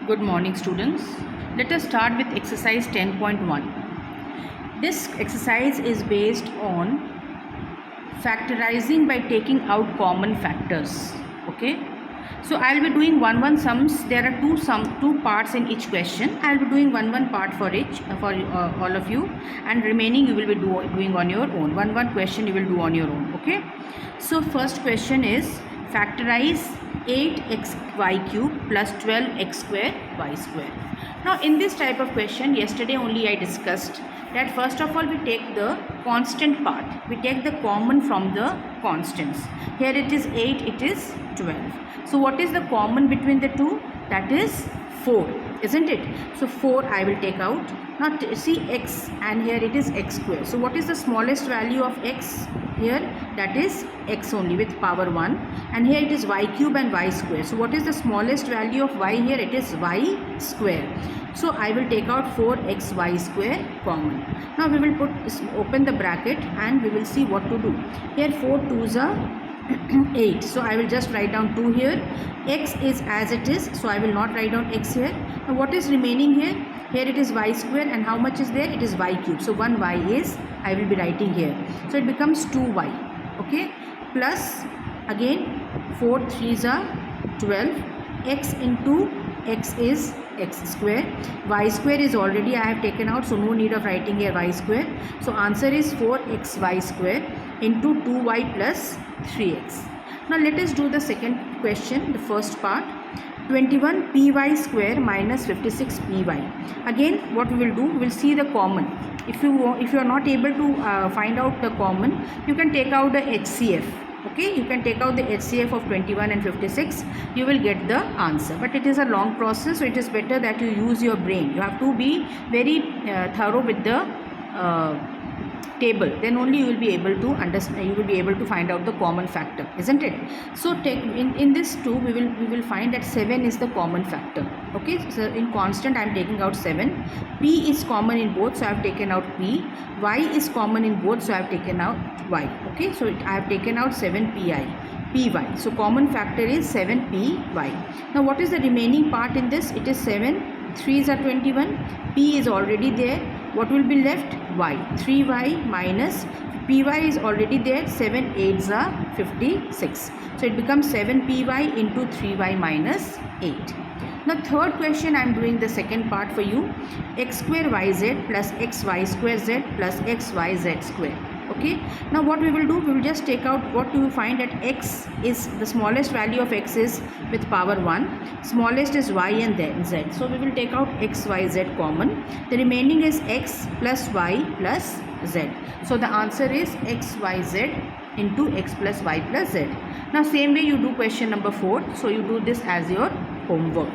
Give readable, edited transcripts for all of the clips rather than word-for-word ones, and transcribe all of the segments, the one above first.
Good morning, students. Let us start with exercise 10.1. This exercise is based on factorizing by taking out common factors. Okay. So I'll be doing one sums. There are two parts in each question. I'll be doing one part for each for all of you, and remaining you will be doing on your own. One question you will do on your own. Okay. So first question is factorize 8xy cube plus 12x square y square. Now in this type of question, yesterday only I discussed that first of all we take the constant part. We take the common from the constants. Here it is 8, it is 12. So what is the common between the two? That is 4, isn't it? So 4 I will take out. Now see x, and here it is x square. So what is the smallest value of x here? That is x only with power 1, and here it is y cube and y square. So what is the smallest value of y here? It is y square. So I will take out 4xy square common. Now we will open the bracket and we will see what to do. Here 4 2s are 8. So I will just write down 2 here. X is as it is, so I will not write down x here. Now what is remaining here? Here it is y square, and how much is there? It is y cube. So 1y is, I will be writing here. So it becomes 2y. Okay. Plus again 4 3s are 12. X into x is x square. Y square is already I have taken out, so no need of writing here y square. So answer is 4xy square into 2y plus 3x. Now let us do the second question, the first part. 21 py square minus 56 py. Again what we will do, we will see the common. If you are not able to find out the common, you can take out the HCF. Okay, you can take out the HCF of 21 and 56. You will get the answer, but it is a long process, so it is better that you use your brain. You have to be very thorough with the table, then only you will be able to understand, you will be able to find out the common factor, isn't it? So take in this 2 we will find that 7 is the common factor. Okay, so in constant I am taking out 7. P is common in both, so I have taken out P. Y is common in both, so I have taken out Y. Okay, so I have taken out 7 py. So common factor is 7 py. Now what is the remaining part in this? It is 7. 3s are 21. P is already there. What will be left? Y. 3y minus py is already there. 7 8s are 56. So it becomes 7 py into 3y minus 8. Now third question I am doing the second part for you. X square yz plus xy square z plus xyz square. Okay, now what we will do, we will just take out, what you will find that x is the smallest value of x is with power 1, smallest is y and then z. So we will take out x y z common. The remaining is x plus y plus z. So the answer is x y z into x plus y plus z. Now same way you do question number 4. So you do this as your homework.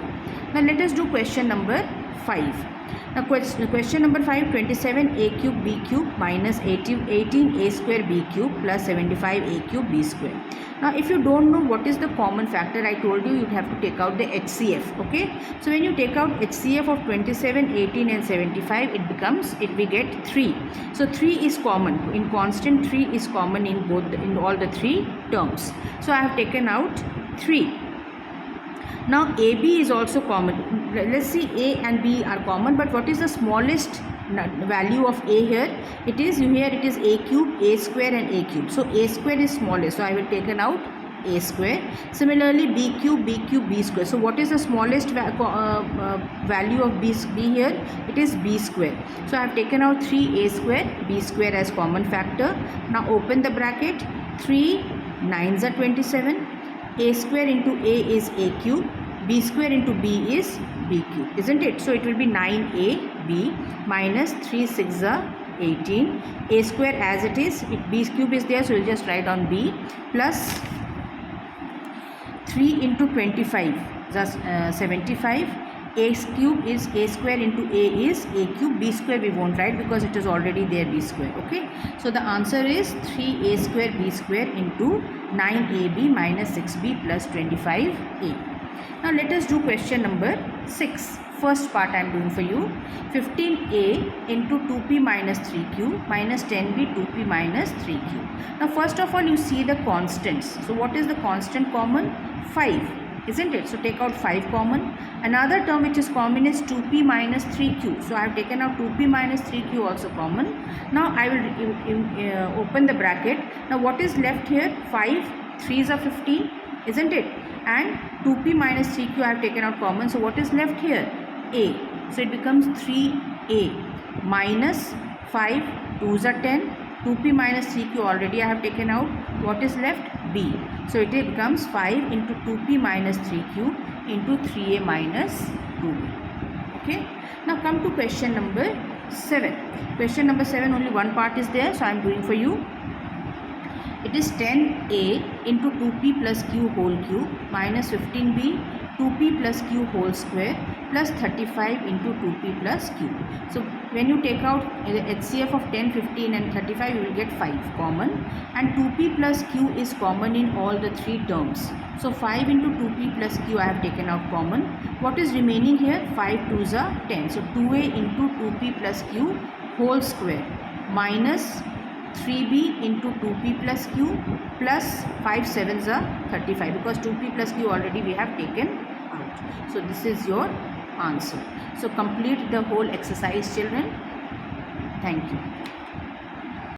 Now let us do question number 5. Now question number 5, 27 a cube b cube minus 18 a square b cube plus 75 a cube b square. Now if you don't know what is the common factor, I told you have to take out the HCF. Okay, so when you take out HCF of 27, 18 and 75, we get 3. So 3 is common in constant. 3 is common in all the 3 terms. So I have taken out 3. Now AB is also common. Let's see, A and B are common, but what is the smallest value of A here? It is A cube, A square and A cube. So A square is smallest, so I will take out A square. Similarly B cube, B square. So what is the smallest value of B here? It is B square. So I have taken out 3A square, B square as common factor. Now open the bracket. 3 9s are 27. A square into A is A cube, B square into B is B cube, isn't it? So it will be 9AB minus 3 6 are 18. A square as it is, B cube is there, so we'll just write on B, plus 3 into 25, just 75. A cube is A square into A is A cube. B square we won't write because it is already there, B square. Okay, so the answer is 3A square B square into 9AB minus 6B plus 25A. Now let us do question number 6. First part I am doing for you. 15A into 2P minus 3Q minus 10B 2P minus 3Q. Now first of all you see the constants. So what is the constant common? 5. isn't it? So take out 5 common. Another term which is common is 2p minus 3q. So I have taken out 2p minus 3q also common. Now I will open the bracket. Now what is left here? 5, 3s are 15, isn't it? And 2p minus 3q I have taken out common. So what is left here? A. So it becomes 3a minus 5, 2s are 10. 2p minus 3q already I have taken out. What is left? B. So it becomes 5 into 2p minus 3q into 3a minus 2b. Okay. Now come to question number 7. Question number 7, only one part is there, so I am doing for you. It is 10a into 2p plus q whole cube minus 15b 2p plus q whole square plus 35 into 2p plus q. So when you take out the HCF of 10, 15 and 35, you will get 5 common, and 2p plus q is common in all the 3 terms. So 5 into 2p plus q I have taken out common. What is remaining here? 5 2s are 10. So 2a into 2p plus q whole square minus 3b into 2p plus q plus 5 7s are 35, because 2p plus q already we have taken out. So this is your answer. So complete the whole exercise, children. Thank you.